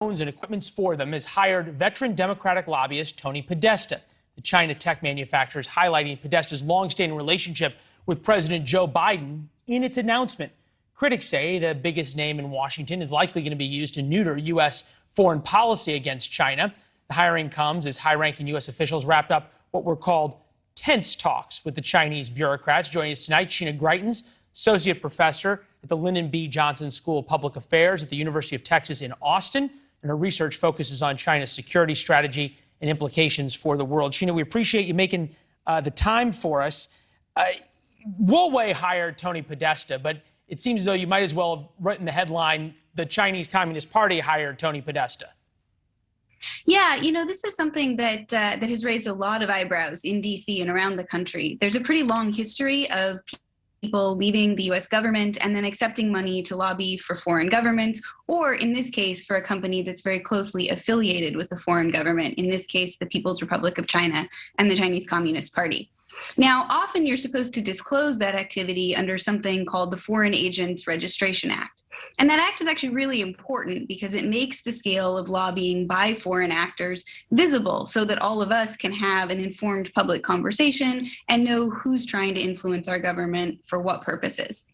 and equipments for them has hired veteran Democratic lobbyist Tony Podesta. The China tech manufacturer is highlighting Podesta's longstanding relationship with President Joe Biden in its announcement. Critics say the biggest name in Washington is likely going to be used to neuter U.S. foreign policy against China. The hiring comes as high-ranking U.S. officials wrapped up what were called tense talks with the Chinese bureaucrats. Joining us tonight, SHEENA GREITENS, associate professor at the Lyndon B. Johnson School of Public Affairs at the University of Texas in Austin, and her research focuses on China's security strategy and implications for the world. SHEENA, we appreciate you making the time for us. Huawei hired Tony Podesta, but it seems as though you might as well have written the headline, "The Chinese Communist Party hired Tony Podesta." Yeah, this is something that that has raised a lot of eyebrows in D.C. and around the country. There's a pretty long history of people leaving the U.S. government and then accepting money to lobby for foreign governments, or in this case, for a company that's very closely affiliated with the foreign government, in this case, the People's Republic of China and the Chinese Communist Party. Now, often you're supposed to disclose that activity under something called the Foreign Agents Registration Act. And that act is actually really important because it makes the scale of lobbying by foreign actors visible so that all of us can have an informed public conversation and know who's trying to influence our government for what purposes.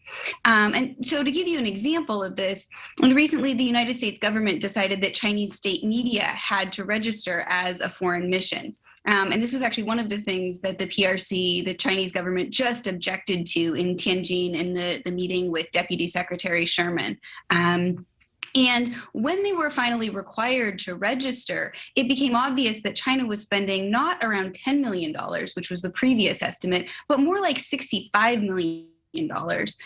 And so to give you an example of this, recently the United States government decided that Chinese state media had to register as a foreign mission. And this was actually one of the things that the PRC, the Chinese government, just objected to in Tianjin in the meeting with Deputy Secretary Sherman. And when they were finally required to register, it became obvious that China was spending not around $10 million, which was the previous estimate, but more like $65 million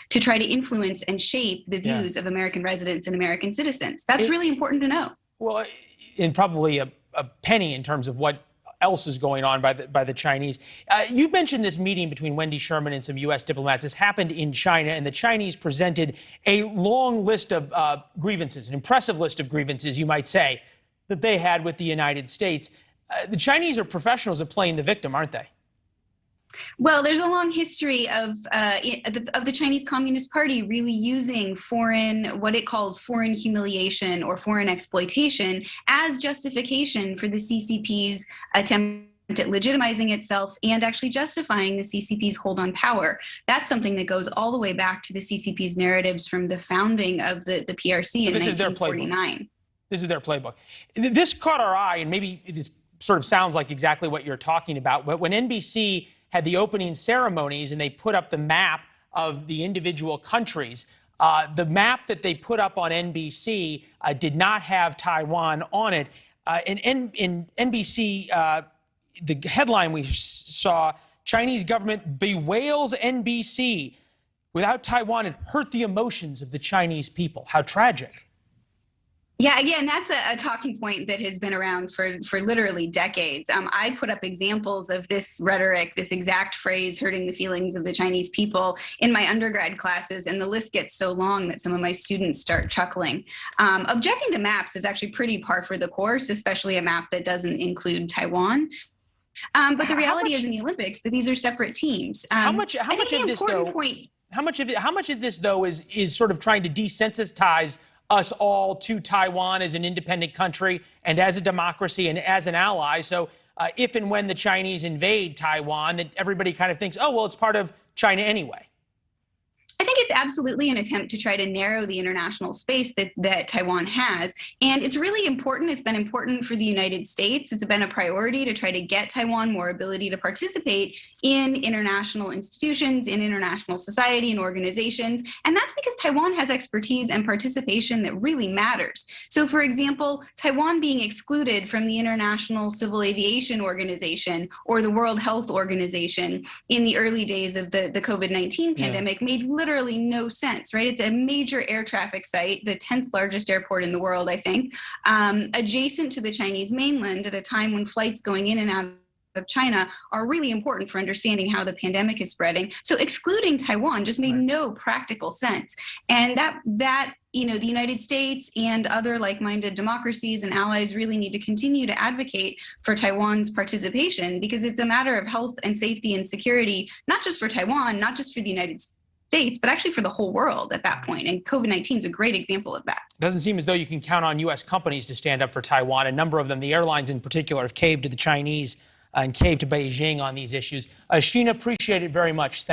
to try to influence and shape the views of American residents and American citizens. That's really important to know. Well, and probably a penny in terms of what else is going on by the Chinese. You mentioned this meeting between Wendy Sherman and some U.S. diplomats. This happened in China, and the Chinese presented a long list of grievances, an impressive list of grievances, you might say, that they had with the United States. The Chinese are professionals at playing the victim, aren't they? Well, there's a long history of the Chinese Communist Party really using what it calls foreign humiliation or foreign exploitation as justification for the CCP's attempt at legitimizing itself and actually justifying the CCP's hold on power. That's something that goes all the way back to the CCP's narratives from the founding of the PRC in 1949. This is their playbook. This caught our eye, and maybe this sort of sounds like exactly what you're talking about. But when NBC had the opening ceremonies and they put up the map of the individual countries, the map that they put up on NBC did not have Taiwan on it. In NBC, the headline we saw, Chinese government bewails NBC. Without Taiwan, it hurt the emotions of the Chinese people. How tragic. Yeah, again, that's a talking point that has been around for literally decades. I put up examples of this rhetoric, this exact phrase, hurting the feelings of the Chinese people, in my undergrad classes, and the list gets so long that some of my students start chuckling. Objecting to maps is actually pretty par for the course, especially a map that doesn't include Taiwan. But the reality is in the Olympics that these are separate teams. How much of this, though, is sort of trying to desensitize us all to Taiwan as an independent country and as a democracy and as an ally? So if and when the Chinese invade Taiwan, that everybody kind of thinks, oh, well, it's part of China anyway. I think it's absolutely an attempt to try to narrow the international space that Taiwan has. And it's really important. It's been important for the United States. It's been a priority to try to get Taiwan more ability to participate in international institutions, in international society and organizations. And that's because Taiwan has expertise and participation that really matters. So, for example, Taiwan being excluded from the International Civil Aviation Organization or the World Health Organization in the early days of the COVID-19 pandemic made literally no sense, right? It's a major air traffic site, the 10th largest airport in the world, I think, adjacent to the Chinese mainland at a time when flights going in and out of China are really important for understanding how the pandemic is spreading. So excluding Taiwan just made no practical sense. And that the United States and other like-minded democracies and allies really need to continue to advocate for Taiwan's participation, because it's a matter of health and safety and security, not just for Taiwan, not just for the United States, but actually for the whole world at that point. And COVID-19 is a great example of that. It doesn't seem as though you can count on U.S. companies to stand up for Taiwan. A number of them, the airlines in particular, have caved to the Chinese and caved to Beijing on these issues. SHEENA, appreciate it very much. Thank